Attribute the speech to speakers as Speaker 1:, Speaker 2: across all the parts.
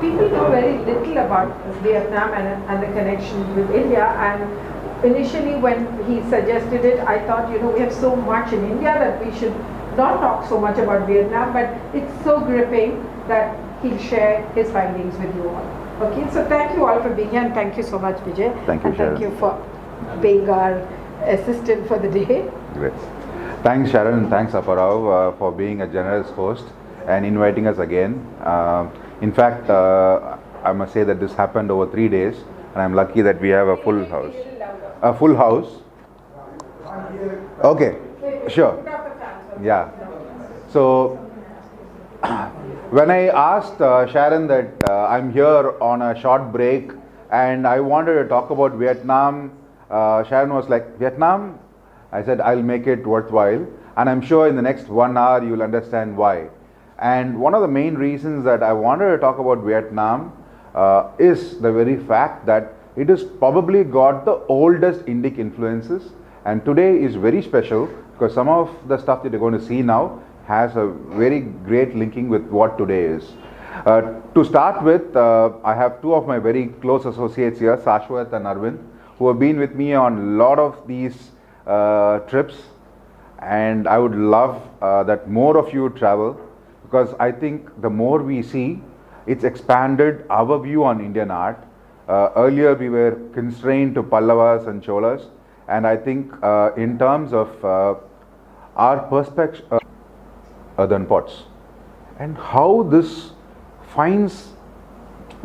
Speaker 1: people know very little about Vietnam and the connection with India. And initially when he suggested it, I thought, we have so much in India that we should not talk so much about Vietnam, but it's so gripping that he'll share his findings with you all. Okay, so thank you all for being here, and thank you so much, Vijay.
Speaker 2: Thank you,
Speaker 1: and thank you for being our assistant for the day.
Speaker 2: Great. Thanks, Sharon, and thanks, Apparao, for being a generous host and inviting us again. In fact, I must say that this happened over 3 days, and I'm lucky that we have a full house. A full house? Okay, sure. Yeah. So, when I asked Sharon that I'm here on a short break and I wanted to talk about Vietnam, Sharon was like, Vietnam? I said, I'll make it worthwhile, and I'm sure in the next 1 hour you'll understand why. And one of the main reasons that I wanted to talk about Vietnam is the very fact that it has probably got the oldest Indic influences, and today is very special because some of the stuff that you're going to see now has a very great linking with what today is. To start with, I have two of my very close associates here, Shashwat and Arvind, who have been with me on a lot of these trips, and I would love that more of you travel, because I think the more we see, it's expanded our view on Indian art. Earlier we were constrained to Pallavas and Cholas, and I think in terms of our perspective, earthen pots, and how this finds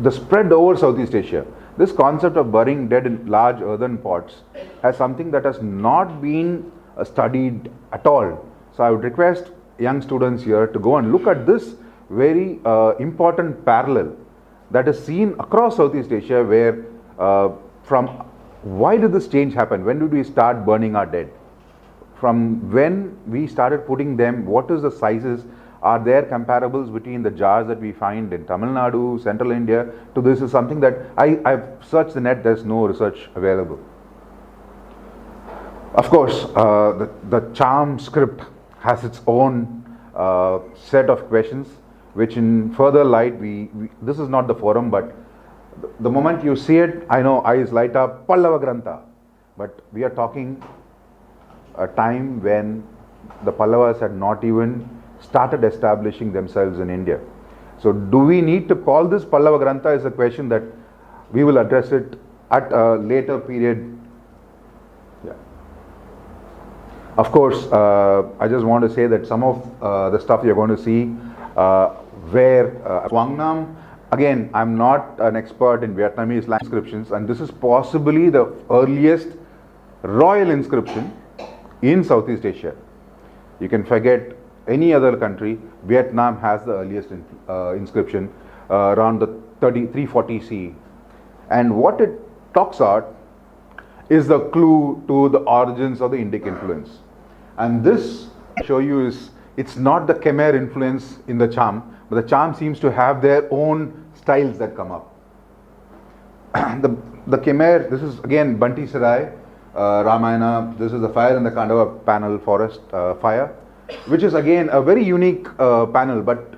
Speaker 2: the spread over Southeast Asia. This concept of burying dead in large earthen pots has something that has not been studied at all. So I would request young students here to go and look at this very important parallel that is seen across Southeast Asia, where from why did this change happen? When did we start burning our dead? From when we started putting them, what is the sizes? Are there comparables between the jars that we find in Tamil Nadu, Central India to this? Is something that I've searched the net, there's no research available. Of course, the charm script has its own set of questions, which in further light, this is not the forum, but the moment you see it, I know eyes light up, Pallava Grantha. But we are talking a time when the Pallavas had not even started establishing themselves in India. So do we need to call this Pallava Grantha is a question that we will address it at a later period. Yeah. Of course, I just want to say that some of the stuff you're going to see where Quang, again, I'm not an expert in Vietnamese language inscriptions, and this is possibly the earliest royal inscription in Southeast Asia. You can forget any other country, Vietnam has the earliest inscription around the 340 CE. And what it talks about is the clue to the origins of the Indic influence. And this I show you is, it's not the Khmer influence in the charm, but the charm seems to have their own styles that come up. The Khmer, this is again Banti Sarai, Ramayana, this is the fire in the Kandava panel, forest fire, which is again a very unique panel, but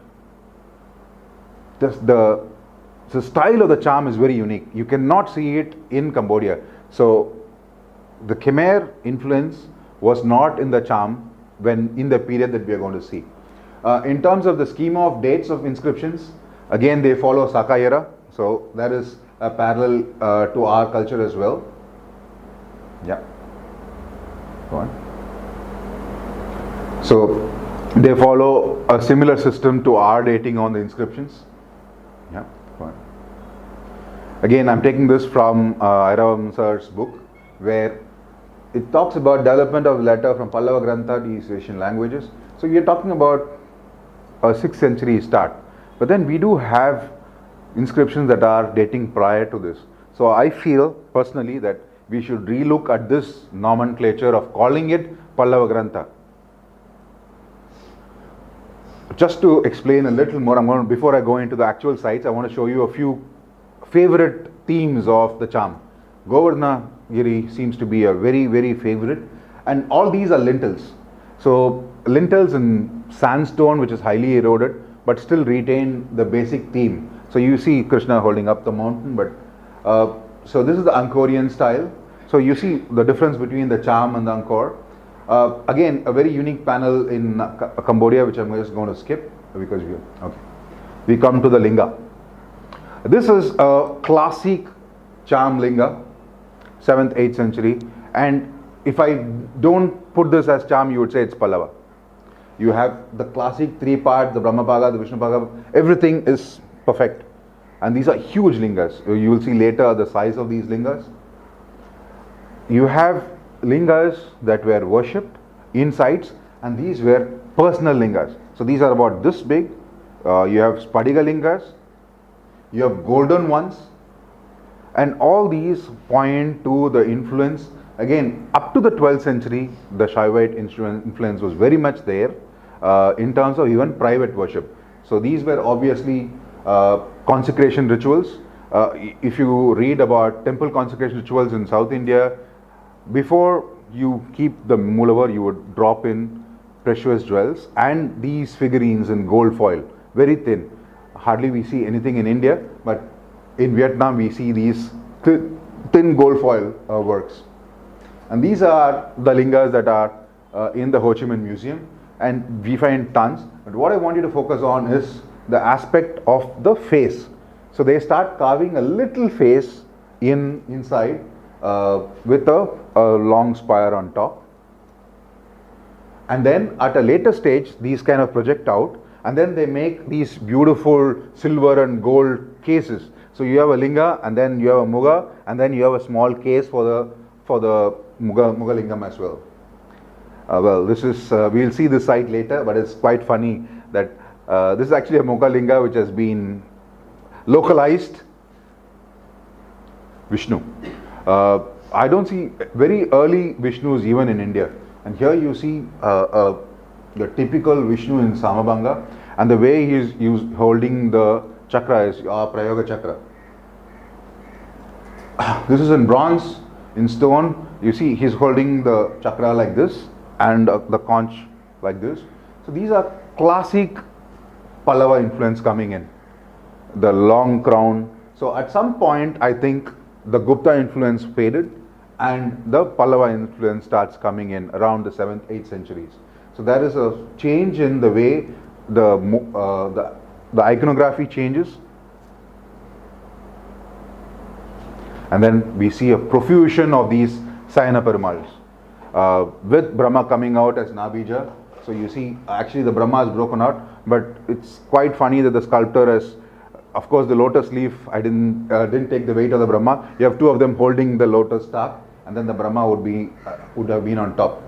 Speaker 2: the style of the charm is very unique. You cannot see it in Cambodia. So the Khmer influence was not in the charm when in the period that we are going to see. In terms of the schema of dates of inscriptions, again they follow Saka era, so that is a parallel to our culture as well. Yeah, go on. So they follow a similar system to our dating on the inscriptions. Yeah, go on. Again, I'm taking this from Apparao sir's book, where it talks about development of letter from Pallava Grantha to East Asian languages. So we are talking about a 6th century start, but then we do have inscriptions that are dating prior to this. So I feel personally that we should relook at this nomenclature of calling it Pallava Grantha. Just to explain a little more, before I go into the actual sites, I want to show you a few favorite themes of the charm. Govardhana Giri seems to be a very, very favorite, and all these are lintels. So lintels in sandstone, which is highly eroded, but still retain the basic theme. So you see Krishna holding up the mountain, but so this is the Angkorian style. So you see the difference between the charm and the Angkor. Again, a very unique panel in Cambodia, which I'm just going to skip because we come to the linga. This is a classic charm linga, 7th, 8th century, and if I don't put this as charm, you would say it's Pallava. You have the classic 3 part, the Brahmapaga, the Vishnupaga, everything is perfect. And these are huge lingas. You will see later the size of these lingas. You have lingas that were worshipped in sites, and these were personal lingas. So these are about this big. You have Spadiga lingas, you have golden ones, and all these point to the influence. Again, up to the 12th century, the Shaivite influence was very much there in terms of even private worship. So these were obviously consecration rituals. If you read about temple consecration rituals in South India, before you keep the Moolavar, you would drop in precious jewels and these figurines in gold foil, very thin. Hardly we see anything in India, but in Vietnam we see these thin gold foil works. And these are the lingas that are in the Ho Chi Minh Museum, and we find tons. But what I want you to focus on is the aspect of the face. So they start carving a little face inside with a long spire on top. And then at a later stage, these kind of project out, and then they make these beautiful silver and gold cases. So you have a linga, and then you have a muga, and then you have a small case for the muga lingam as well. Well, this is we'll see this site later, but it's quite funny that this is actually a muga linga which has been localized Vishnu. I don't see very early Vishnus even in India, and here you see the typical Vishnu in Samabanga, and the way he is holding the chakra is Prayoga chakra. This is in bronze. In stone, you see he's holding the chakra like this and the conch like this. So these are classic Pallava influence coming in. The long crown. So at some point, I think the Gupta influence faded and the Pallava influence starts coming in around the 7th, 8th centuries. So there is a change in the way the iconography changes. And then we see a profusion of these Sayana Perumals with Brahma coming out as Nabija. So you see actually the Brahma is broken out, but it's quite funny that the sculptor has, of course the lotus leaf, I didn't take the weight of the Brahma. You have two of them holding the lotus stalk, and then the Brahma would have been on top.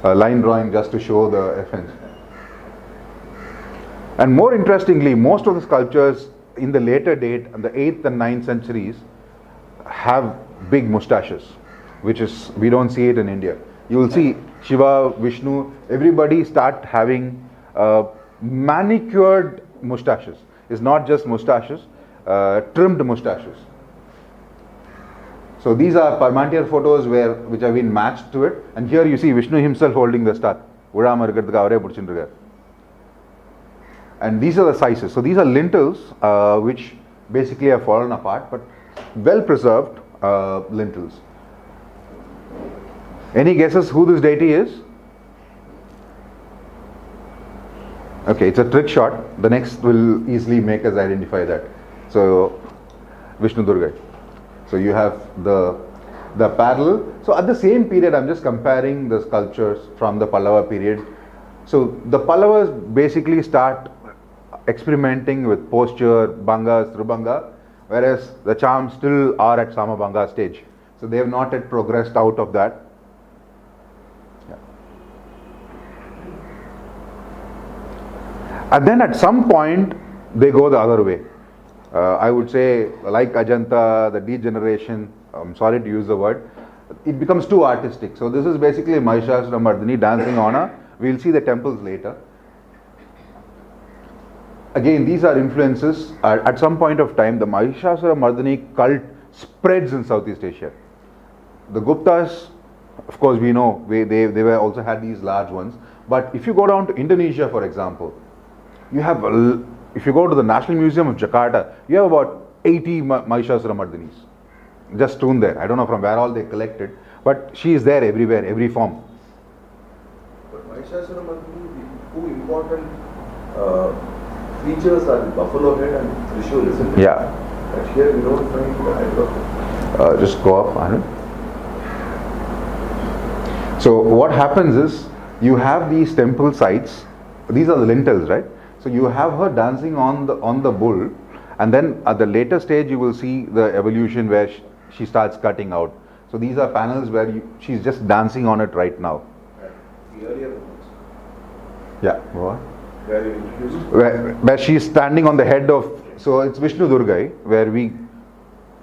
Speaker 2: Line drawing just to show the effect. And more interestingly, most of the sculptures in the later date, the 8th and 9th centuries, have big moustaches, which is, we don't see it in India. You will see Shiva, Vishnu, everybody start having manicured moustaches. It's not just moustaches, trimmed moustaches. So these are Parmentier photos which have been matched to it, and here you see Vishnu himself holding the star. And these are the sizes. So these are lintels which basically have fallen apart, but well preserved lintels. Any guesses who this deity is? Okay, it's a trick shot. The next will easily make us identify that. So Vishnu Durga. So you have the parallel. So at the same period, I'm just comparing the sculptures from the Pallava period. So the Pallavas basically start experimenting with posture, Bangas, Trubanga, whereas the charms still are at Samabanga stage. So they have not yet progressed out of that. Yeah. And then at some point, they go the other way. I would say, like Ajanta, the degeneration, I'm sorry to use the word, it becomes too artistic. So this is basically Mahishasura Mardini dancing on a, we'll see the temples later. Again, these are influences. At some point of time, the Mahishasura Mardini cult spreads in Southeast Asia. The Guptas, of course, we know they were also had these large ones. But if you go down to Indonesia, for example, you have if you go to the National Museum of Jakarta, you have about 80 Mahishasura Mardinis just strewn there. I don't know from where all they collected, but she is there everywhere, every form.
Speaker 3: But Mahishasura Mardini, the two important features are the buffalo head and Trishul, isn't it?
Speaker 2: Yeah.
Speaker 3: But here we don't find the head of it.
Speaker 2: Just go up, Anand. So what happens is, you have these temple sites, these are the lintels, right? So you have her dancing on the bull, and then at the later stage you will see the evolution where she starts cutting out. So these are panels where she's just dancing on it right now.
Speaker 3: The earlier ones.
Speaker 2: Yeah, go on.
Speaker 3: Where you introduced?
Speaker 2: Where she's standing on the head of, so it's Vishnu Durgai, where we,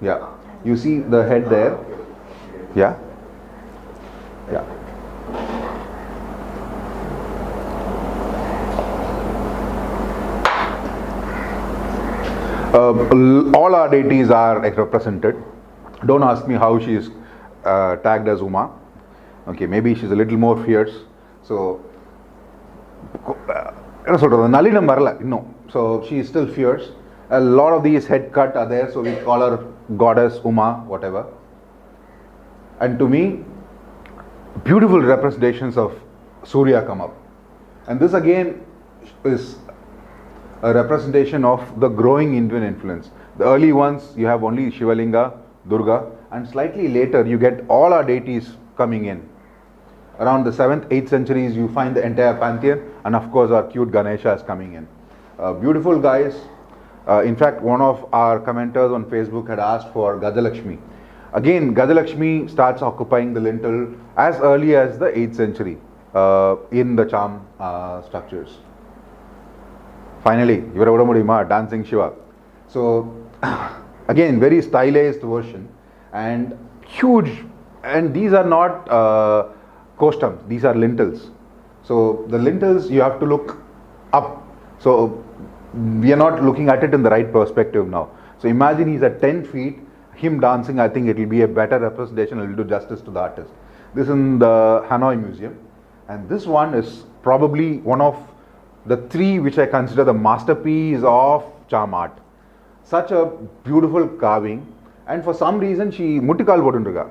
Speaker 2: yeah, you see the head there, yeah, yeah. All our deities are represented. Don't ask me how she is tagged as Uma. Okay, maybe she's a little more fierce. So, no. So she is still fierce. A lot of these head cut are there, so we call her goddess Uma, whatever. And to me, beautiful representations of Surya come up. And this again is a representation of the growing Indian influence. The early ones, you have only Shivalinga, Durga, and slightly later you get all our deities coming in. Around the 7th, 8th centuries, you find the entire pantheon, and of course our cute Ganesha is coming in. Beautiful guys. In fact, one of our commenters on Facebook had asked for Gadalakshmi. Again, Gadalakshmi starts occupying the lintel as early as the 8th century in the charm structures. Finally, dancing Shiva. So, again, very stylized version and huge. And these are not costums, these are lintels. So, the lintels you have to look up. So, we are not looking at it in the right perspective now. So, imagine he's at 10 feet, him dancing. I think it will be a better representation, it will do justice to the artist. This is in the Hanoi Museum. And this one is probably one of the three which I consider the masterpiece of charm art. Such a beautiful carving, and for some reason she mutikal potundruga.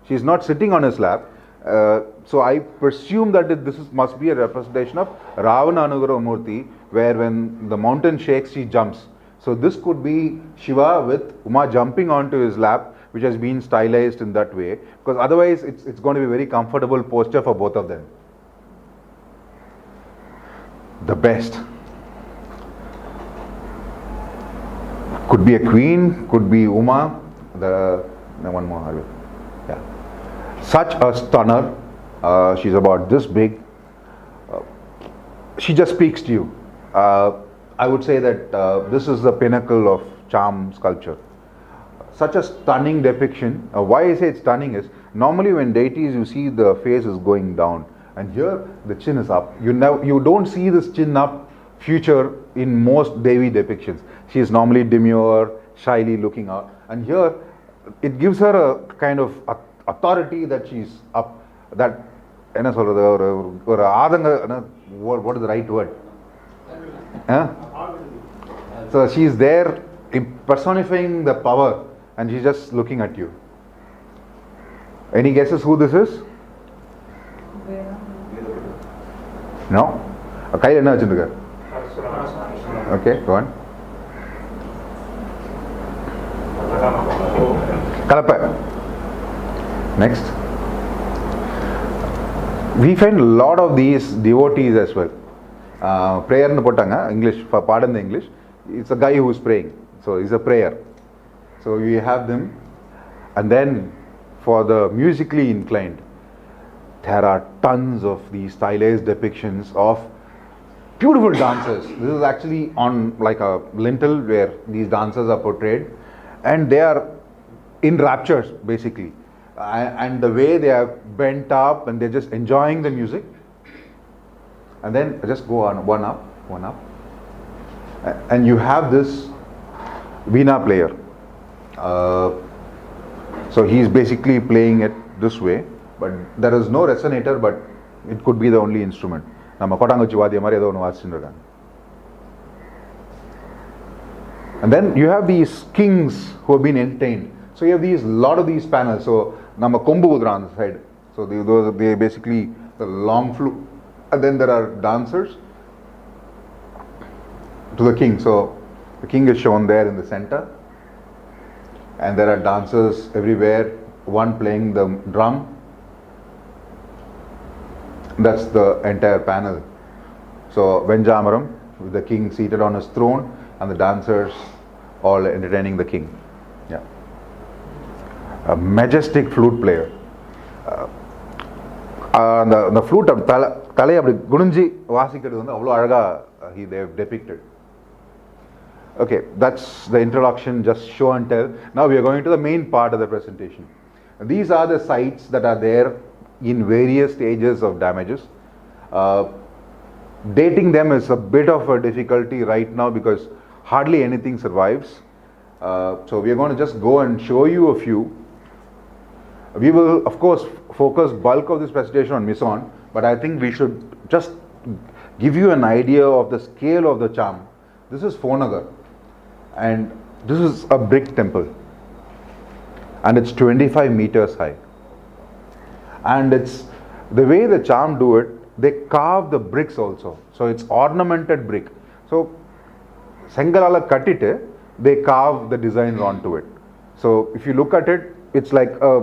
Speaker 2: She is not sitting on his lap. So I presume that must be a representation of Ravana Anugara Murti, where when the mountain shakes she jumps. So this could be Shiva with Uma jumping onto his lap, which has been stylized in that way, because otherwise it's going to be a very comfortable posture for both of them. The best. Could be a queen, could be Uma. One more. Yeah. Such a stunner. She's about this big. She just speaks to you. I would say that this is the pinnacle of charm sculpture. Such a stunning depiction. Why I say it's stunning is, normally when deities you see the face is going down, and here the chin is up. You don't see this chin up feature in most Devi depictions. She is normally demure, shyly looking out, and here it gives her a kind of authority that she's up. That what is the right word? So she is there personifying the power, and she's just looking at you. Any guesses who this is? No? Okay, go on. Kalapa. Next. We find a lot of these devotees as well. Prayer in the English, pardon the English. It's a guy who is praying. So it's a prayer. So you have them. And then for the musically inclined, there are tons of these stylized depictions of beautiful dancers. This is actually on like a lintel where these dancers are portrayed, and they are in raptures basically. And the way they are bent up and they're just enjoying the music. And then just go on one up. And you have this Veena player. So he's basically playing it this way, but there is no resonator, but it could be the only instrument. நம்ம கோட்டாங்குச்சி வாத்திய மாதிரி ஏதோ ஒன்று வாசிச்சுட்டு இருக்காங்க. And then you have these kings who have been entertained. So you have these lot of these panels. So nama kombu udra on the side. So they basically the long flute, and then there are dancers to the king. So the king is shown there in the center, and there are dancers everywhere. One playing the drum. That's the entire panel. So Venjamaram with the king seated on his throne and the dancers all entertaining the king. Yeah, a majestic flute player. The flute of தலை அப்படி குனிஞ்சி வாசிக்கிறது வந்து அவ்வளோ அழகாக they have depicted. Okay, that's the introduction, just show and tell. Now we are going to the main part of the presentation. These are the sites that are there in various stages of damages. Dating them is a bit of a difficulty right now because hardly anything survives. So we are going to just go and show you a few. We will of course focus bulk of this presentation on Mison, but I think we should just give you an idea of the scale of the charm. This is Phonagar, and this is a brick temple, and it's 25 meters high. And it's the way the charm do it, they carve the bricks also, so it's ornamented brick. So sengalala kattite they carve the designs onto it. So if you look at it, it's like a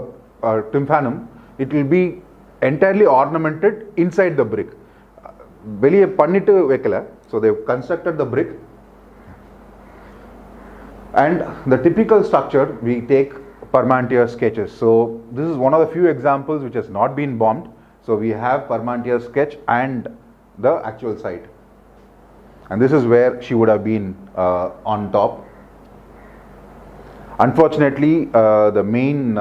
Speaker 2: tympanum. It will be entirely ornamented inside the brick. Veliye pannittu vekkala, so they've constructed the brick. And the typical structure, we take Parmentier sketches. So this is one of the few examples which has not been bombed. So we have Parmentier sketch and the actual site. And this is where she would have been on top. Unfortunately, the main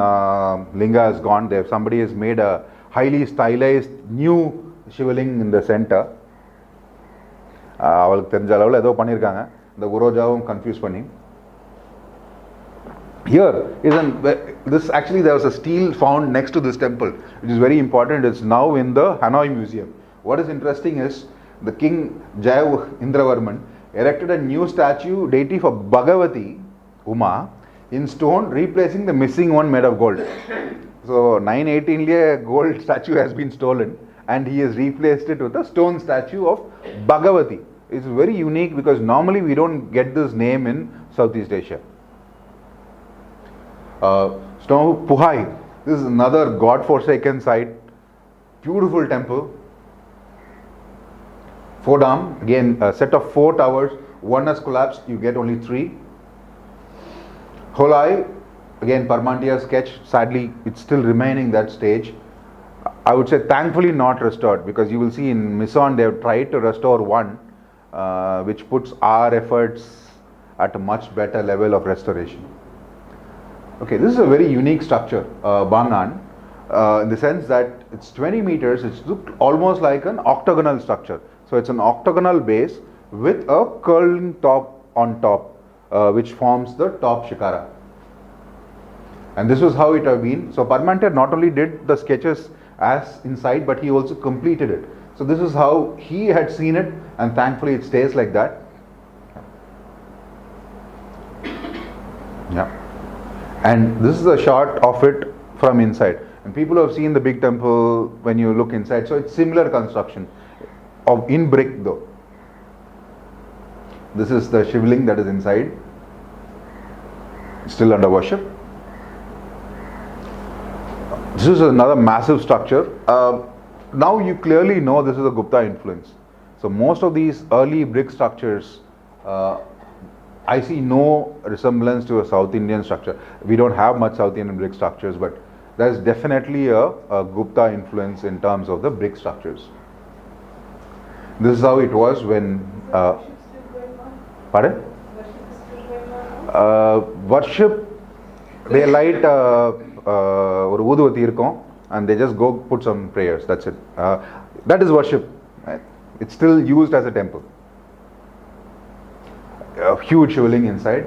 Speaker 2: linga is gone. Somebody has made a highly stylized new Shivaling in the center. அவளுக்கு தெரிஞ்ச அளவில் ஏதோ பண்ணியிருக்காங்க, இந்த உரோஜாவும் confuse பண்ணி. Here this actually there was a steel found next to this temple, which is very important. It's now in the Hanoi Museum. What is interesting is the king Jaya Indravarman erected a new statue deity for Bhagavati Uma in stone, replacing the missing one made of gold. So 918 a gold statue has been stolen, and he has replaced it with a stone statue of Bhagavati. It's very unique because normally we don't get this name in Southeast Asia. Snow Puhai, this is another god-forsaken site, beautiful temple. Fodam, again a set of 4 towers, one has collapsed, you get only 3. Holai, again Parmentier sketch, sadly it's still remaining that stage. I would say thankfully not restored, because you will see in Mison they have tried to restore one, which puts our efforts at a much better level of restoration. Okay, this is a very unique structure, Bangan, in the sense that it's 20 meters, it's almost like an octagonal structure. So it's an octagonal base with a curling top on top, which forms the top shikara. And this was how it had been. So Parmentier not only did the sketches as inside, but he also completed it. So this is how he had seen it, and thankfully it stays like that. Yeah. And this is a shot of it from inside. And people have seen the big temple when you look inside. So it's similar construction of in brick though. This is the Shivling that is inside, still under worship. This is another massive structure. Now you clearly know this is a Gupta influence. So most of these early brick structures, I see no resemblance to a South Indian structure. We don't have much South Indian brick structures, but there's definitely a Gupta influence in terms of the brick structures. This is how it was when pardon? Worship, they light ஒரு ஊதுவத்தி இருக்கும், and they just go put some prayers, that's it. That is worship. It's still used as a temple. A huge Shivling inside.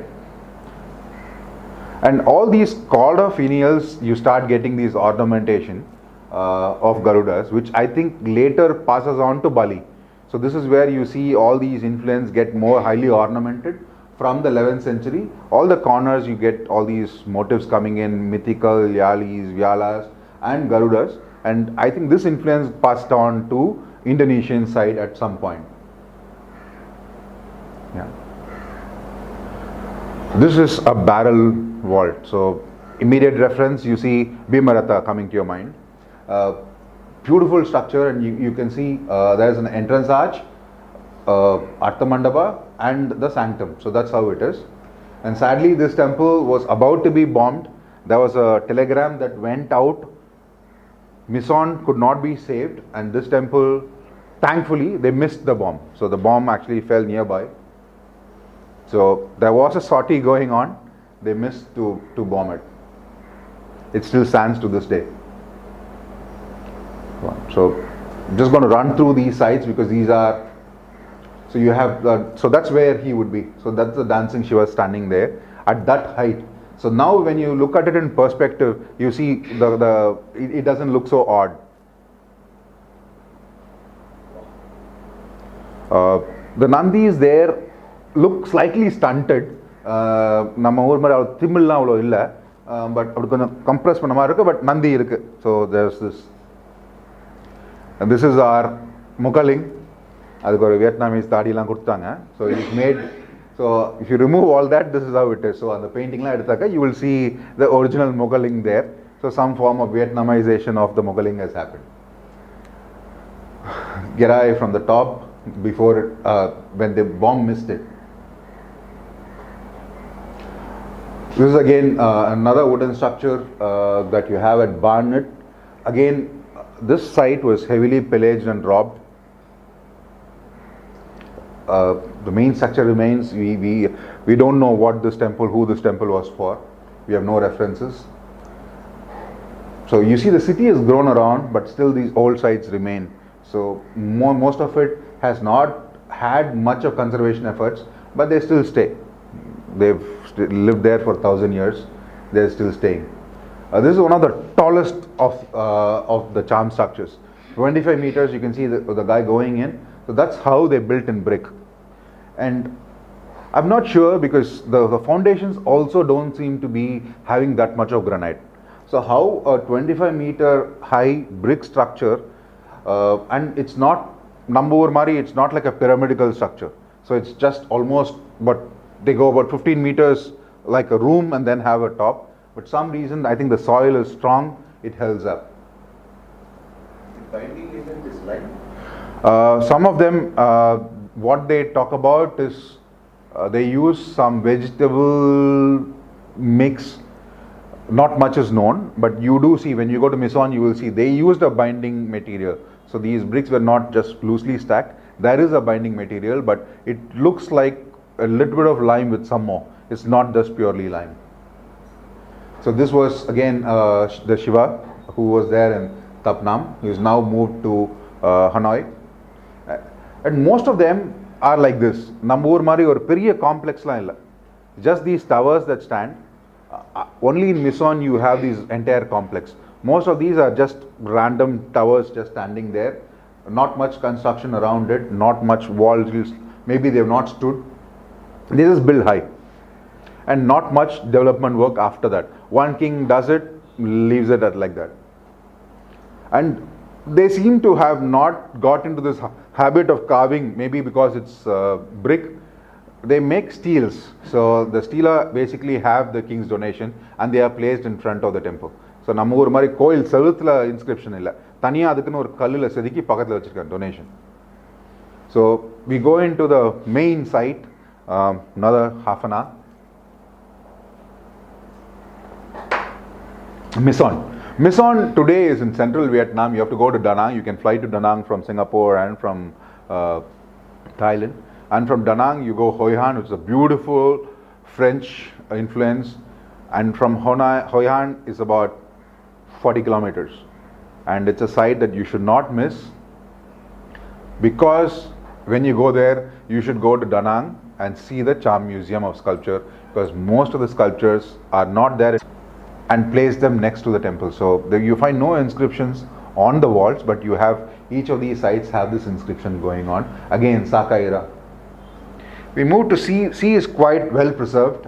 Speaker 2: And all these corda finials, you start getting these ornamentation of Garudas, which I think later passes on to Bali. So this is where you see all these influence get more highly ornamented. from the 11th century. All the corners you get all these motifs coming in, mythical Yalis, Vyalas and Garudas, and I think this influence passed on to Indonesian side at some point. Yeah. This is a barrel vault, so immediate reference you see Bhimaratha coming to your mind. Beautiful structure, and you can see there is an entrance arch, Artha Mandapa and the sanctum, so that's how it is. And sadly this temple was about to be bombed. There was a telegram that went out, Mison could not be saved, and this temple, thankfully they missed the bomb, so the bomb actually fell nearby. So there was a sortie going on, they missed to bomb it. It still stands to this day. So I'm just going to run through these sites because these are, so you have, so that's where he would be. So that's the dancing Shiva standing there at that height. So now when you look at it in perspective, you see it doesn't look so odd. The Nandi is there, look slightly stunted. நம்ம ஊர் மாதிரி அவ்வளோ திமில்லாம் அவ்வளோ இல்லை, but அப்படி கொஞ்சம் compress பண்ண மாதிரி இருக்குது, பட் நந்தி இருக்குது. So there's this, and this is our Mukaling. அதுக்கு ஒரு வியட்நாமீஸ் தாடியெல்லாம் கொடுத்தாங்க. So it's mad, so if you remove all that, this is how it is. So அந்த பெயிண்டிங்லாம் எடுத்தாக்க you will see the original Mukaling there. So some form of Vietnamization of the Mukaling has happened. Gerai from the top before it, when the bomb missed it. This is again another wooden structure that you have at Barnet. Again, this site was heavily pillaged and robbed. The main structure remains. We don't know what this temple, who this temple was for. We have no references. So you see the city has grown around, but still these old sites remain. So most of it has not had much of conservation efforts, but they still stay. They've lived there for 1,000 years. They're still staying. This is one of the tallest of the charm structures. 25 meters. You can see the guy going in. So that's how they built in brick. And I'm not sure because the foundations also don't seem to be having that much of granite. So how a 25-meter high brick structure, and it's not Nambur Mari, it's not like a pyramidal structure. So it's just almost, but they go about 15 meters like a room and then have a top. But some reason, I think the soil is strong, it holds up.
Speaker 3: The binding agent is lime.
Speaker 2: Some of them, what they talk about is they use some vegetable mix. Not much is known, but you do see when you go to Mison, you will see they used a binding material. So these bricks were not just loosely stacked. There is a binding material, but it looks like a little bit of lime with some more. It's not just purely lime. So this was again the Shiva who was there in Thap Nam. He is now moved to Hanoi. And most of them are like this. Nambur Mari or Periya complex la illa. Just these towers that stand. Only in Mison you have these entire complex. Most of these are just random towers just standing there. Not much construction around it. Not much walls. Maybe they have not stood. They just build high. And not much development work after that. One king does it, leaves it at like that. And they seem to have not got into this habit of carving, maybe because it's brick. They make steels. So the stela basically have the king's donation and they are placed in front of the temple. So நம்ம ஒரு மாதிரி கோயில் செவுத்துல inscription இல்லை, தனியாக அதுக்குன்னு ஒரு கல்லில் செதுக்கி பக்கத்தில் வச்சிருக்காங்க donation. So we go into the main site, another half an hour. Mison today is in central Vietnam. You have to go to Da Nang. You can fly to Da Nang from Singapore and from Thailand. And from Da Nang you go Hoi An, which is a beautiful French influence. And from Hoi An is about 40 kilometers. And it's a site that you should not miss, because when you go there, you should go to Da Nang and see the Charm Museum of Sculpture, because most of the sculptures are not there, and place them next to the temple. So you find no inscriptions on the walls, but you have each of these sites have this inscription going on. Again, Saka era. We move to C. C is quite well preserved,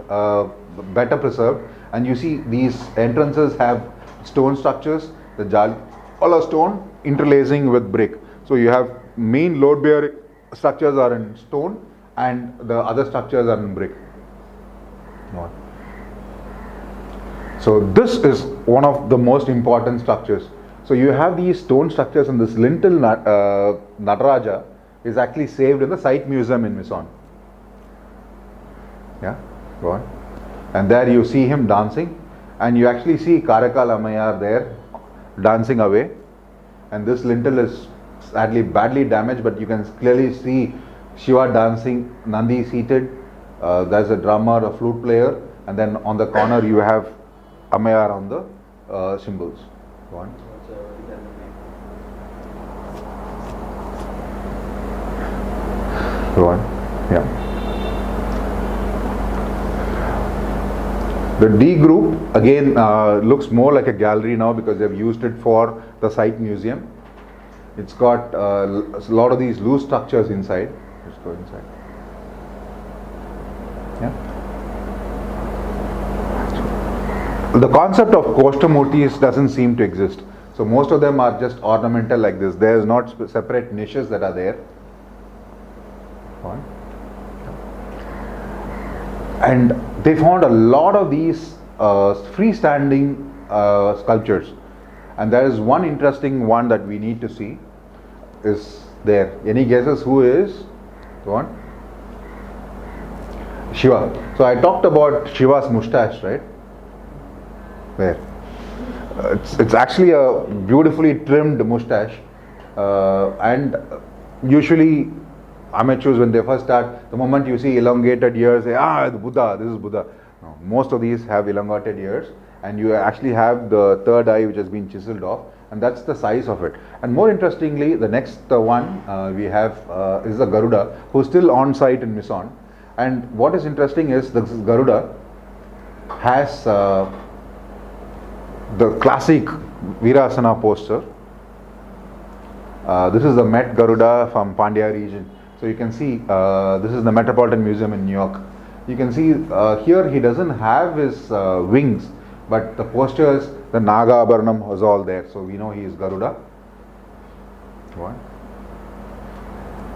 Speaker 2: better preserved, and you see these entrances have stone structures, the jala stone interlacing with brick. So you have main load bearing structures are in stone and the other structures are in brick. So this is one of the most important structures. So you have these stone structures, and this lintel Nataraja is actually saved in the site museum in Mison. Yeah, go on. And there you see him dancing, and you actually see Karakal Ammayar there dancing away. And this lintel is sadly badly damaged, but you can clearly see Shiva dancing, Nandi seated, there's a drummer, a flute player, and then on the corner you have Ammayar on the cymbals. Go on. Go on. Yeah. The D group again looks more like a gallery now because they've used it for the site museum. It's got a lot of these loose structures inside. Let's go inside. Yeah. The concept of Koshtamurtis doesn't seem to exist. So most of them are just ornamental like this. There is not separate niches that are there. And they found a lot of these freestanding sculptures. And there is one interesting one that we need to see is there. Any guesses who is? Go on. Shiva. So I talked about Shiva's moustache, right? There. It's actually a beautifully trimmed moustache, and usually amateurs, when they first start, the moment you see elongated ears, say, the Buddha, this is Buddha. No, most of these have elongated ears, and you actually have the third eye which has been chiseled off, and that's the size of it. And more interestingly, the next one we have is the Garuda, who's still on site in Mison. And what is interesting is this Garuda has the classic Virasana posture. This is the Met Garuda from Pandya region. So you can see this is the Metropolitan Museum in New York. You can see here he doesn't have his wings, but the postures, the Naga Abharanam was all there. So we know he is Garuda.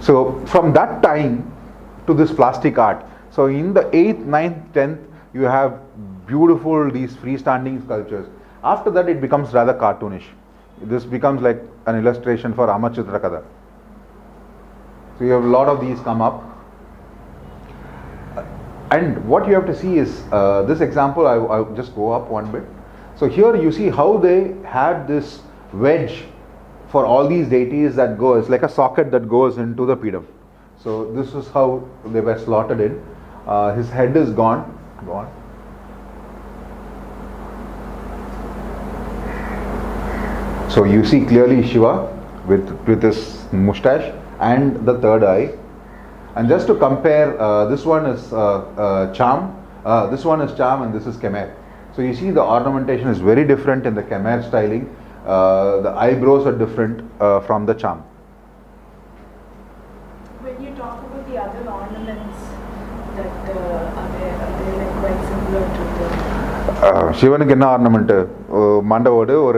Speaker 2: So from that time to this plastic art. So in the 8th, 9th, 10th, you have beautiful these freestanding sculptures. After that it becomes rather cartoonish. This becomes like an illustration for Amachitra Kada. So you have a lot of these come up. And what you have to see is this example, I'll just go up one bit. So here you see how they had this wedge for all these deities that goes like a socket that goes into the Pidam. So this is how they were slotted in. His head is gone. So you see clearly Shiva with his moustache and the third eye. And just to compare, this one is Cham, this one is Cham, and this is Khmer. So you see the ornamentation is very different in the Khmer styling. The eyebrows are different from the Cham.
Speaker 4: When you talk about the other ornaments that are they like quite similar to the...
Speaker 2: Shivanuku enna ornament? Mandavodu or...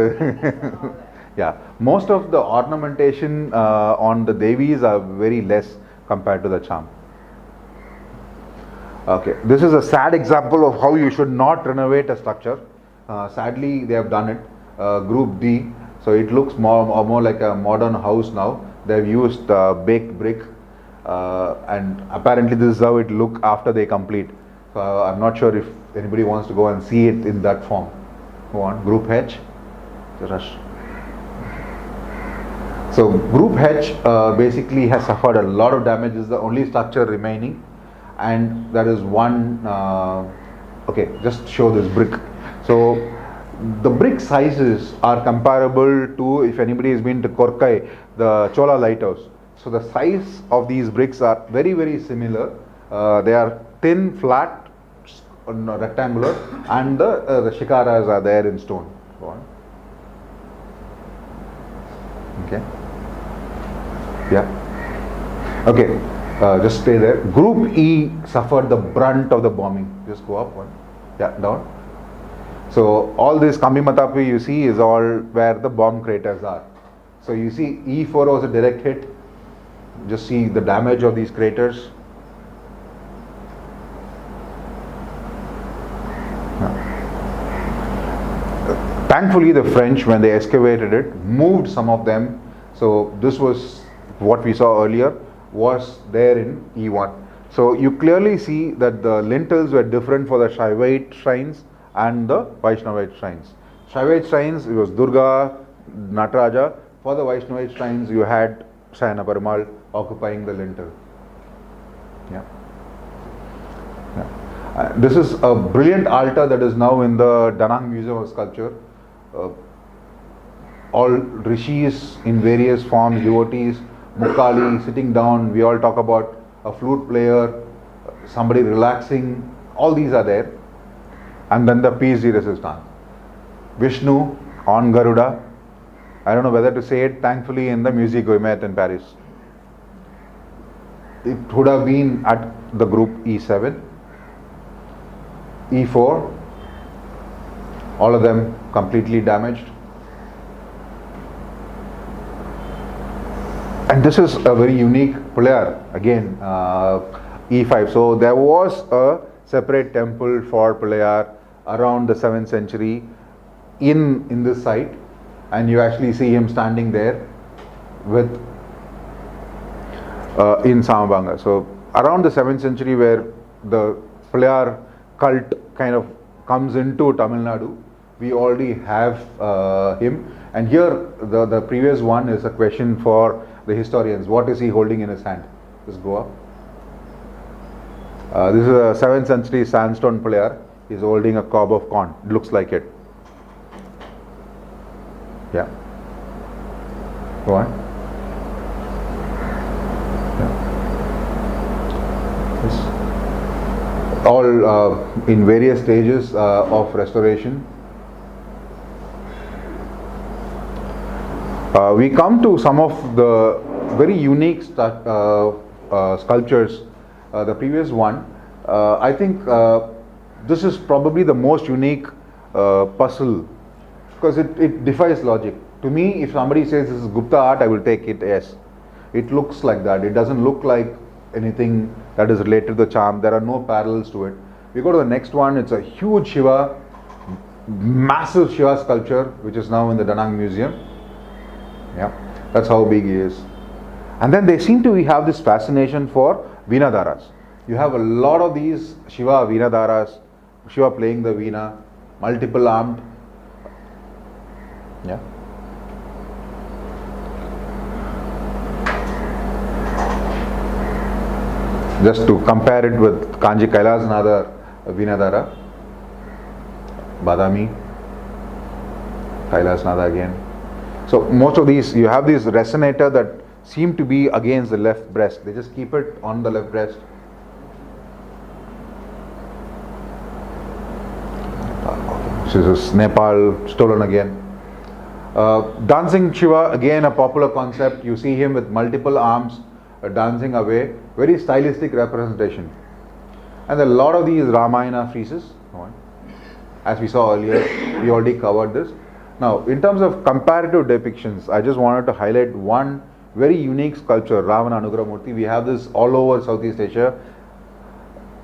Speaker 2: Yeah, most of the ornamentation on the Devis are very less compared to the Cham. Okay, this is a sad example of how you should not renovate a structure. Sadly, they have done it. Group D, so it looks more like a modern house now. They've used baked brick, and apparently this is how it look after they complete. So I'm not sure if anybody wants to go and see it in that form. Go on, Group H. Rush. So Group H basically has suffered a lot of damage. Is the only structure remaining, and there is one. Okay, just show this brick. So the brick sizes are comparable to, if anybody has been to Korkai, the Chola lighthouse. So the size of these bricks are very, very similar. They are thin, flat, rectangular, and the shikaras are there in stone. Go on. Okay. Yeah. Okay. Just stay there. Group E suffered the brunt of the bombing. Just go up one. Yeah, down. So all this Kamimatapi you see is all where the bomb craters are. So you see E4 was a direct hit. Just see the damage of these craters. Thankfully the French, when they excavated it, moved some of them. So this was what we saw earlier was there in E1. So you clearly see that the lintels were different for the Shaivite shrines and the Vaishnavite shrines. Shaivite shrines, it was Durga, Nataraja. For the Vaishnavite shrines, you had Sayana Perumal occupying the lintel. Yeah. This is a brilliant altar that is now in the Danang Museum of Sculpture. All rishis in various forms, devotees, Mukali sitting down. We all talk about a flute player, somebody relaxing. All these are there. And then the peace resistance. Vishnu on Garuda. I don't know whether to say it, thankfully in the Musée Guimet in Paris. It would have been at the group E7, E4, all of them completely damaged. And this is a very unique player, again, E5. So there was a separate temple for Pulayar around the 7th century in this site, and you actually see him standing there with in Samabanga. So around the 7th century, where the Pulayar cult kind of comes into Tamil Nadu, we already have him. And here the previous one is a question for the historians. What is he holding in his hand? Just go up. This is a 7th century sandstone Pulayar. He's holding a cob of corn. It looks like it. Yeah. Go on. Yeah. Yes. All in various stages of restoration. We come to some of the very unique sculptures. The previous one, I think this is probably the most unique puzzle, because it defies logic. To me, if somebody says this is Gupta art, I will take it, yes. It looks like that. It doesn't look like anything that is related to the charm. There are no parallels to it. We go to the next one. It's a huge Shiva, massive Shiva sculpture, which is now in the Danang Museum. Yeah, that's how big he is. And then they seem to have this fascination for Veenadaras. You have a lot of these Shiva Veenadaras, Shiva playing the Veena, multiple armed. Yeah. Just to compare it with Kanji Kailasnatha Veenadara, Badami, Kailasnatha again. So most of these, you have this resonator that seem to be against the left breast. They just keep it on the left breast. This is Nepal, stolen again. Dancing Shiva, again a popular concept. You see him with multiple arms dancing away. Very stylistic representation. And a lot of these Ramayana friezes. As we saw earlier, we already covered this. Now, in terms of comparative depictions, I just wanted to highlight one very unique sculpture, Ravana Anugrah Murti. We have this all over Southeast Asia.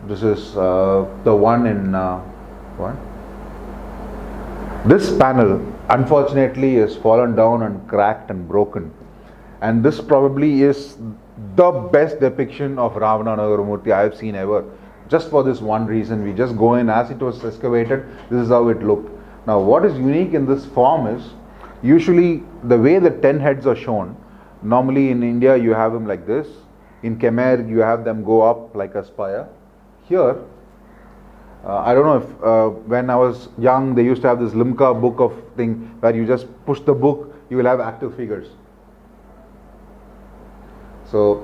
Speaker 2: This is the one in This panel, unfortunately, is fallen down and cracked and broken. And this probably is the best depiction of Ravana Anugrah Murti I have seen ever. Just for this one reason, we just go in as it was excavated. This is how it looked. Now, what is unique in this form is, usually the way the 10 heads are shown, normally in India you have them like this. In Khmer you have them go up like a spire. Here, I don't know if when I was young they used to have this Limca book of thing where you just push the book, you will have active figures. So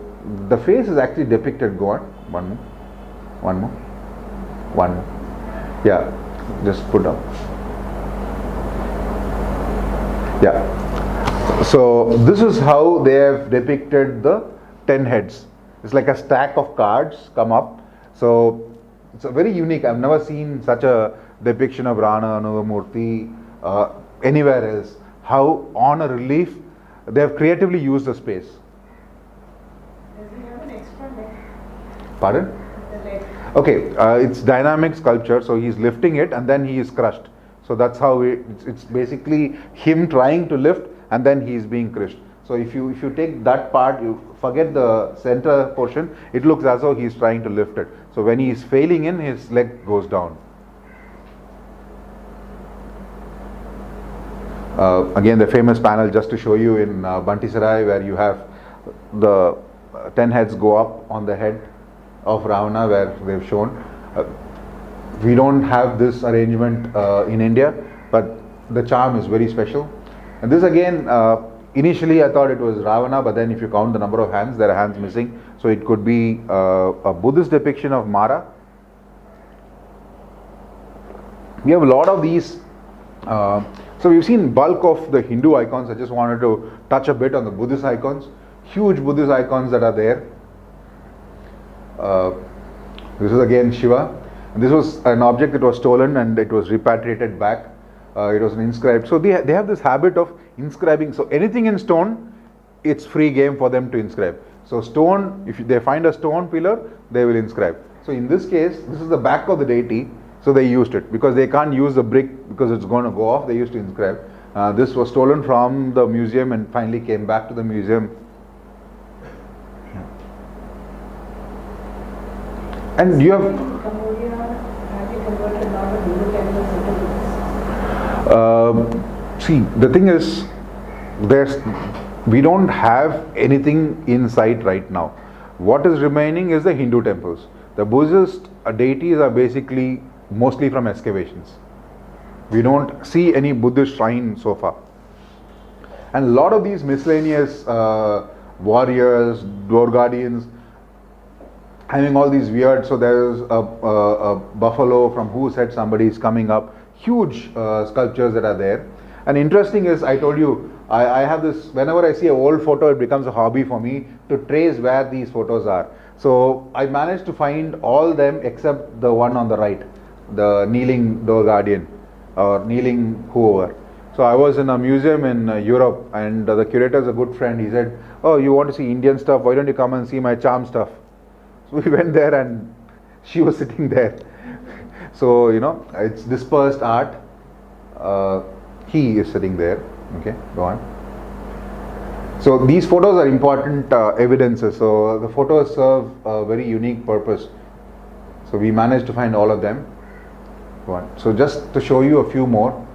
Speaker 2: the face is actually depicted. Go on, one more. Yeah, just put up. Yeah. So this is how they have depicted the 10 heads. It's like a stack of cards come up. So it's a very unique. I've never seen such a depiction of Rana Anuvamurti anywhere else. How on a relief they have creatively used the space.
Speaker 4: Does he have an extra leg?
Speaker 2: Pardon?
Speaker 4: The leg.
Speaker 2: Okay, it's dynamic sculpture, so he's lifting it and then he is crushed. So that's how it's basically him trying to lift and then he is being crushed. So if you take that part, you forget the center portion, it looks as though he's trying to lift it. So when he is failing in, his leg goes down. Again, the famous panel just to show you in Bantisarai, where you have the 10 heads go up on the head of Ravana, where they've shown. We don't have this arrangement in India, but the charm is very special. And this again, initially I thought it was Ravana, but then if you count the number of hands, there are hands missing. So it could be a Buddhist depiction of Mara. We have a lot of these. So we've seen bulk of the Hindu icons. I just wanted to touch a bit on the Buddhist icons. Huge Buddhist icons that are there. This is again Shiva. And this was an object that was stolen and it was repatriated back. It was inscribed. So they have this habit of inscribing. So anything in stone, it's free game for them to inscribe. So stone, if they find a stone pillar, they will inscribe. So in this case, this is the back of the deity. So they used it because they can't use the brick because it's going to go off. They used to inscribe. This was stolen from the museum and finally came back to the museum. And you have.
Speaker 4: In Cambodia, have you converted a lot of Hindu temples into Buddhist?
Speaker 2: See, the thing is, we don't have anything in sight right now. What is remaining is the Hindu temples. The Buddhist deities are basically mostly from excavations. We don't see any Buddhist shrine so far. And a lot of these miscellaneous warriors, door guardians, having all these weird, so there's a buffalo from whose head somebody is coming up, huge sculptures that are there. And interesting is, I told you, I have this, whenever I see an old photo, it becomes a hobby for me to trace where these photos are. So I managed to find all them except the one on the right, the kneeling door guardian or kneeling whoever. So I was in a museum in Europe and the curator is a good friend. He said, "Oh, you want to see Indian stuff? Why don't you come and see my charm stuff?" So we went there and she was sitting there. So, it's dispersed art. He is sitting there. Okay, go on. So these photos are important evidences. So the photos serve a very unique purpose. So we managed to find all of them. Go on. So just to show you a few more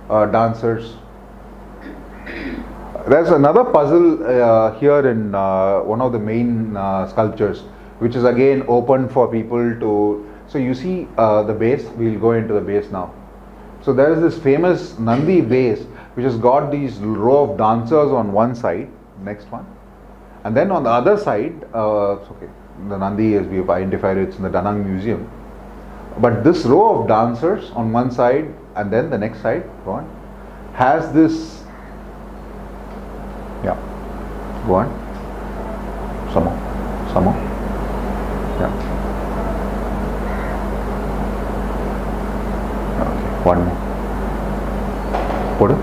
Speaker 2: dancers. There's another puzzle here in one of the main sculptures, which is again open for people to. So you see the base. We'll go into the base now. So there is this famous Nandi base, which has got these row of dancers on one side. Next one, and then on the other side, okay, the Nandi, as we've identified, it's in the Danang Museum. But this row of dancers on one side, and then the next side, go on, has this. Yeah, go on. Some more. Yeah. Okay, one more. Put it.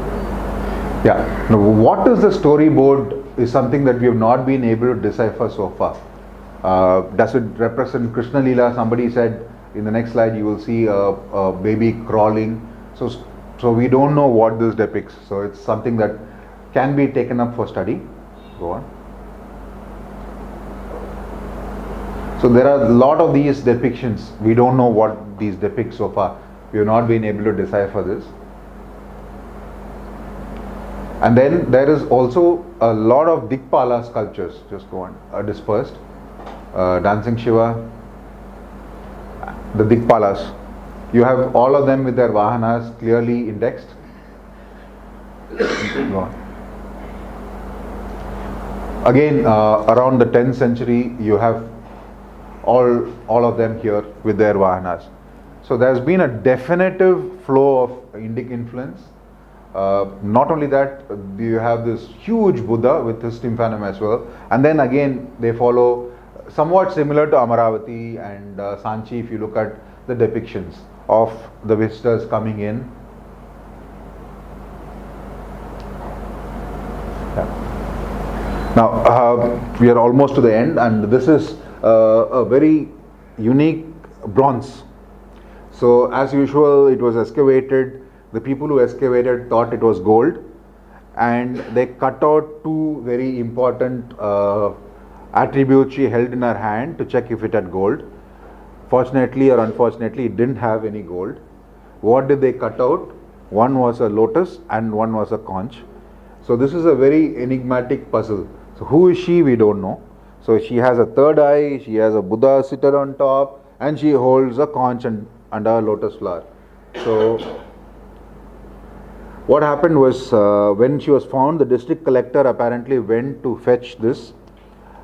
Speaker 2: Yeah. Now, what is the storyboard is something that we have not been able to decipher so far. Does it represent Krishna Leela? Somebody said in the next slide you will see a baby crawling. So we don't know what this depicts. So it's something that can be taken up for study. Go on. So there are a lot of these depictions. We don't know what these depict so far. We have not been able to decipher this. And then there is also a lot of Dikpala sculptures, just go on, dispersed. Dancing Shiva, the Dikpalas. You have all of them with their Vahanas clearly indexed. Go on. Again, around the 10th century, you have all of them here with their Vahanas. So there's been a definitive flow of Indic influence. Not only that, you have this huge Buddha with his tympanum as well, and then again they follow somewhat similar to Amaravati and Sanchi if you look at the depictions of the visitors coming in. Yeah. Now we are almost to the end, and this is a very unique bronze. So as usual, it was excavated. The people who excavated thought it was gold, and they cut out two very important attributes she held in her hand to check if it had gold. Fortunately or unfortunately, it didn't have any gold. What did they cut out? One was a lotus and one was a conch. So this is a very enigmatic puzzle. So who is she? We don't know. So she has a third eye, she has a Buddha seated on top, and she holds a conch and a lotus flower. So what happened was when she was found, the district collector apparently went to fetch this,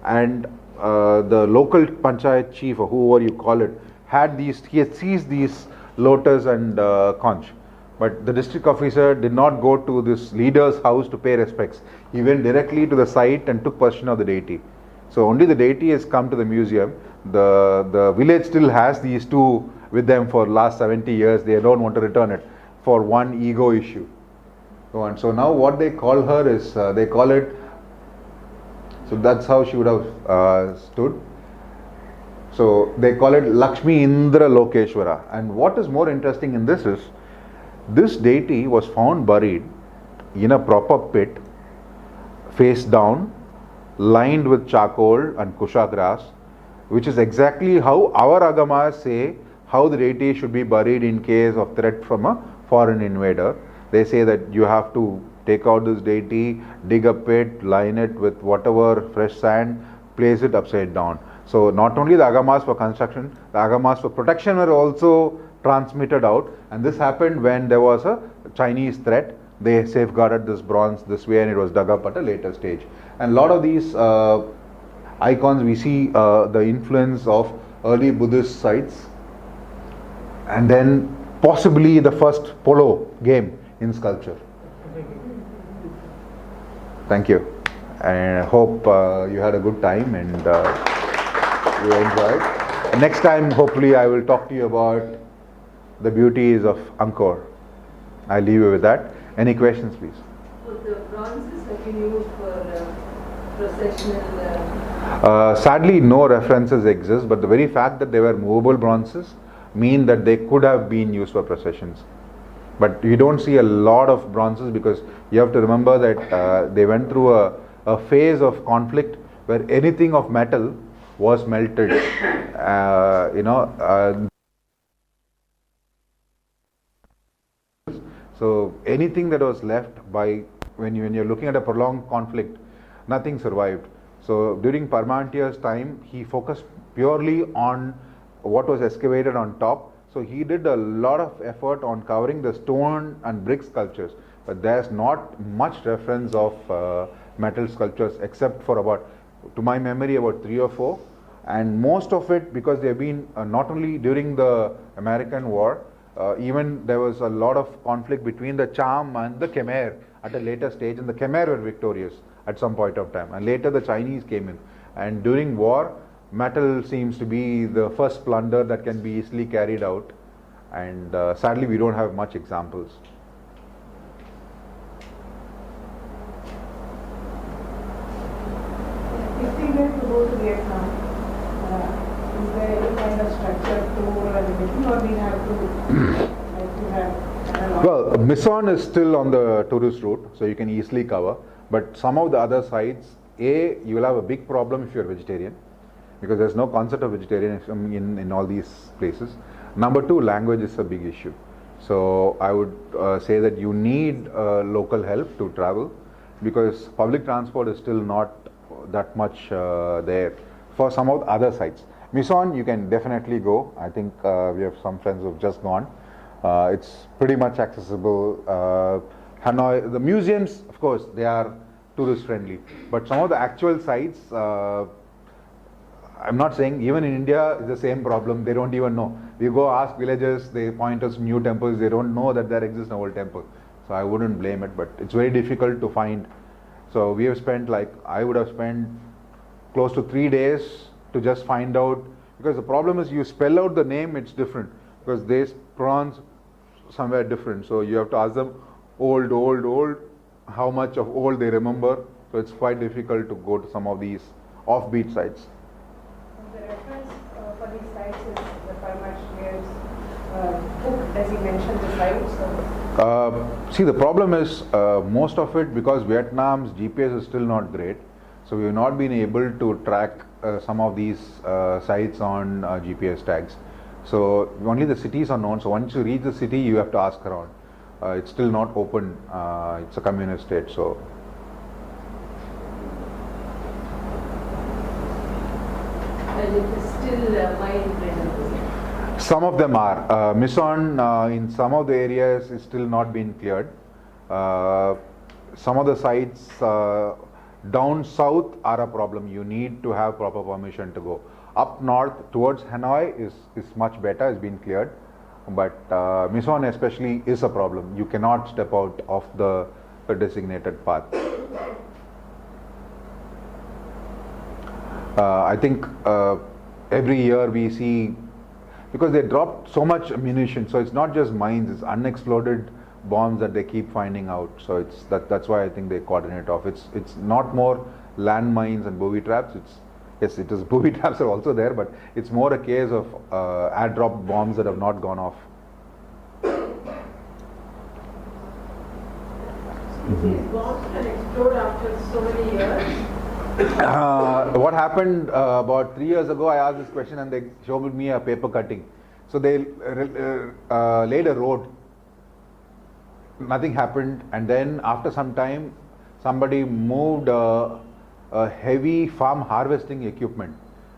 Speaker 2: and the local panchayat chief, or whoever you call it, he had seized these lotus and conch. But the district officer did not go to this leader's house to pay respects. He went directly to the site and took possession of the deity. So only the deity has come to the museum. The village still has these two with them for last 70 years. They don't want to return it for one ego issue. So now what they call her is, they call it, so that's how she would have stood. So they call it Lakshmi Indra Lokeshwara. And what is more interesting in this is, this deity was found buried in a proper pit, face down, lined with charcoal and kusha grass, which is exactly how our agamas say how the deity should be buried in case of threat from a foreign invader. They say that you have to take out this deity, dig a pit, line it with whatever fresh sand, place it upside down. So not only the agamas for construction, the agamas for protection were also transmitted out, and this happened when there was a Chinese threat. They safeguarded this bronze this way, and it was dug up at a later stage. And a lot of these icons, we see the influence of early Buddhist sites, and then possibly the first polo game in sculpture. Thank you, and I hope you had a good time and you enjoyed. Next time, hopefully, I will talk to you about the beauties of Angkor. I'll leave you with that. Any questions, please?
Speaker 5: So the bronzes have been used for processional?
Speaker 2: Sadly, no references exist, but the very fact that they were movable bronzes mean that they could have been used for processions. But you don't see a lot of bronzes because you have to remember that they went through a phase of conflict where anything of metal was melted. So anything that was left by when you're looking at a prolonged conflict, nothing survived. So during Parmantiya's time, he focused purely on what was excavated on top. So he did a lot of effort on covering the stone and brick sculptures, but there's not much reference of metal sculptures except for about, to my memory, about 3 or 4. And most of it, because they've been not only during the American War, even there was a lot of conflict between the Cham and the Khmer at a later stage, and the Khmer were victorious at some point of time, and later the Chinese came in. And during war, metal seems to be the first plunder that can be easily carried out, and sadly we don't have much examples.
Speaker 4: If we were to go to Vietnam, is there any kind of structure tour or anything, or we have to have
Speaker 2: Well, Mission is still on the tourist route, so you can easily cover. But some of the other sites, you will have a big problem if you are vegetarian, because there's no concept of vegetarianism in all these places. Number 2, language is a big issue. So I would say that you need local help to travel, because public transport is still not that much there for some of the other sites. Mission, you can definitely go. I think we have some friends who have just gone. It's pretty much accessible. Hanoi, the museums, of course, they are tourist friendly, but some of the actual sites, I'm not saying, even in India it's the same problem. They don't even know. We go ask villagers, they point us new temples, they don't know that there exists an old temple. So I wouldn't blame it, but it's very difficult to find. So we have spent, I would have spent close to 3 days to just find out, because the problem is you spell out the name, it's different, because they pronounce somewhere different. So you have to ask them old, how much of old they remember. So it's quite difficult to go to some of these offbeat sites.
Speaker 4: The reference for these sites is the Parmashiyar's book. Does he mention the sites?
Speaker 2: See, the problem is most of it, because Vietnam's GPS is still not great, so we have not been able to track some of these sites on GPS tags. So only the cities are known. So once you reach the city, you have to ask around. It's still not open. It's a communist state. So
Speaker 5: And it is still mine.
Speaker 2: some of them are. Mission in some of the areas is still not been cleared. Some of the sites down south are a problem. You need to have proper permission to go. Up north towards Hanoi is much better, it's been cleared. But Mission especially is a problem. You cannot step out of the designated path. I think every year we see, because they dropped so much ammunition, so it's not just mines, it's unexploded bombs that they keep finding out. So it's that's why I think they coordinate off. It's not more landmines and booby traps. Yes, it is booby traps are also there, but it's more a case of airdrop bombs that have not gone off.
Speaker 1: These bombs can explode after so many years.
Speaker 2: What happened about 3 years ago, I asked this question and they showed me a paper cutting. So they laid a road, nothing happened, and then after some time somebody moved a heavy farm harvesting equipment,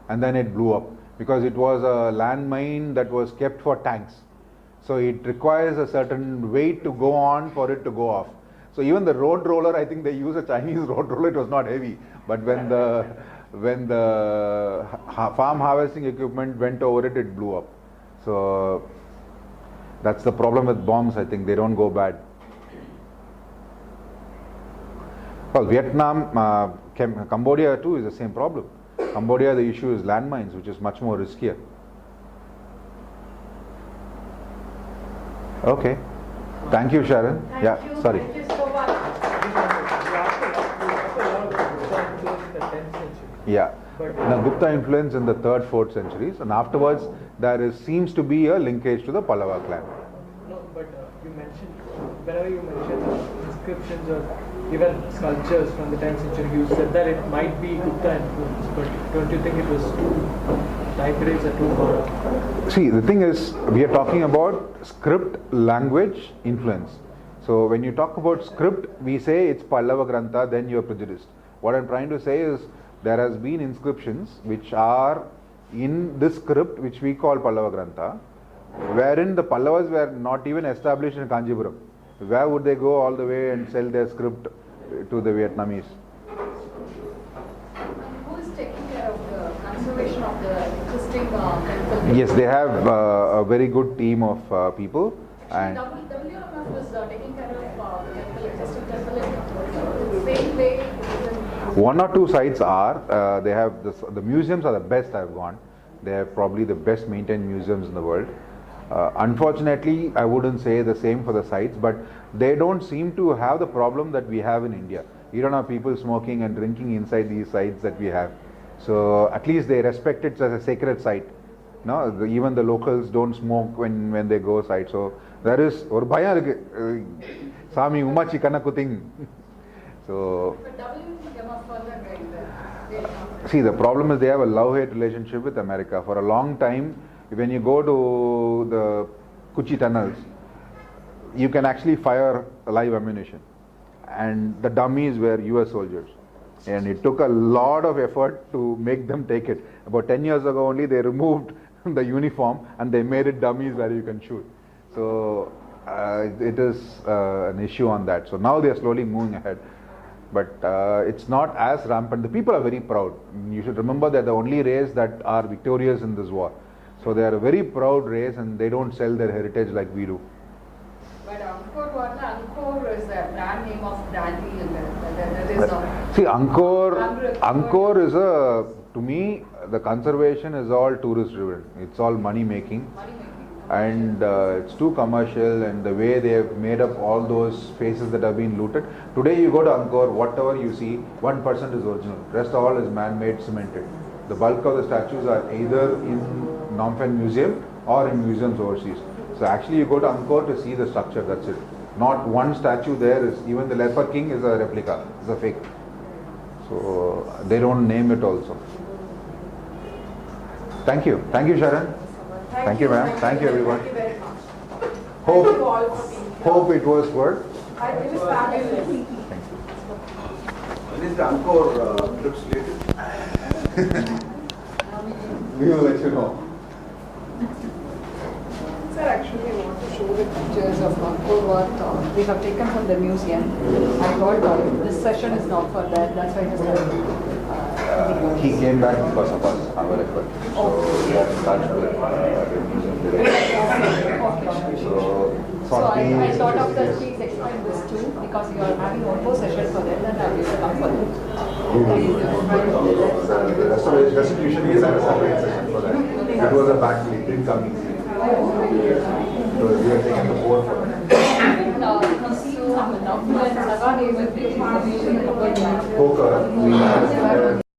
Speaker 2: and then it blew up because it was a landmine that was kept for tanks. So it requires a certain weight to go on for it to go off. So even the road roller, I think they use a Chinese road roller, it was not heavy. But when the farm harvesting equipment went over it, it blew up. So that's the problem with bombs, I think, they don't go bad. Well, Vietnam, Cambodia too is the same problem. Cambodia, the issue is landmines, which is much more riskier. Okay. Thank you, Sharon.
Speaker 1: Thank you.
Speaker 2: Sorry.
Speaker 1: Thank you so much.
Speaker 2: Yeah. Now, Gupta influence in the 3rd, 4th centuries, and afterwards there seems to be a linkage to the Pallava clan.
Speaker 6: No, but you mentioned, whenever you mentioned inscriptions or even sculptures from the 10th century, you said that it might be Gupta influence, but don't you think it was time periods are too far?
Speaker 2: See, the thing is, we are talking about script, language, influence. So when you talk about script, we say it's Pallava Grantha, then you are prejudiced. What I'm trying to say is, there has been inscriptions which are in this script which we call Pallava Grantha, wherein the Pallavas were not even established in Kanjipuram. Where would they go all the way and sell their script to the Vietnamese?
Speaker 5: Who is taking care of the conservation of the existing temple?
Speaker 2: Yes, they have a very good team of people. And
Speaker 5: WMF is taking care of the temple, existing temple in the same way.
Speaker 2: One or two sites are, they have, the museums are the best I've gone. They have probably the best maintained museums in the world. Unfortunately, I wouldn't say the same for the sites, but they don't seem to have the problem that we have in India. You don't have people smoking and drinking inside these sites that we have. So at least they respect it as a sacred site. No, even the locals don't smoke when they go site. So there is or bhaya Sami umachi kanakuting. So see, the problem is they have a love-hate relationship with America. For a long time, when you go to the Kuchi tunnels, you can actually fire live ammunition, and the dummies were US soldiers, and it took a lot of effort to make them take it. About 10 years ago only they removed the uniform and they made it dummies where you can shoot. So it is an issue on that. So now they are slowly moving ahead, but it's not as rampant. The people are very proud. You should remember they're the only race that are victorious in this war. So they are a very proud race and they don't sell their heritage like we do.
Speaker 5: But Angkor is the brand name of brandy.
Speaker 2: See, Angkor is to me, the conservation is all tourist driven. It's all money making. And it's too commercial, and the way they have made up all those spaces that have been looted. Today you go to Angkor, whatever you see, 1% is original. Rest all is man-made, cemented. The bulk of the statues are either in Phnom Penh Museum or in museums overseas. So actually you go to Angkor to see the structure, that's it. Not one statue there is, even the leper king is a replica, it's a fake. So they don't name it also. Thank you, Sharon. Thank you, ma'am. Thank you, everyone.
Speaker 1: Thank you very much.
Speaker 2: Hope,
Speaker 1: Thank you all for being here.
Speaker 2: hope it was worth.
Speaker 1: It was fabulous.
Speaker 3: When is the Angkor trip slated?
Speaker 2: We will let you know.
Speaker 4: Sir, actually, I want to show the pictures of Angkor what we have taken from the museum. I thought this session is not for that, that's why I just
Speaker 2: He came back because of us, our effort. So we are in touch with the museum director.
Speaker 4: So I thought of that, please explain this too, because you are having one more session for them, then I will come for them.
Speaker 2: The restitution is a separate session for that. It was a back lead, didn't come easy. So we are taking the board for that. Poker, we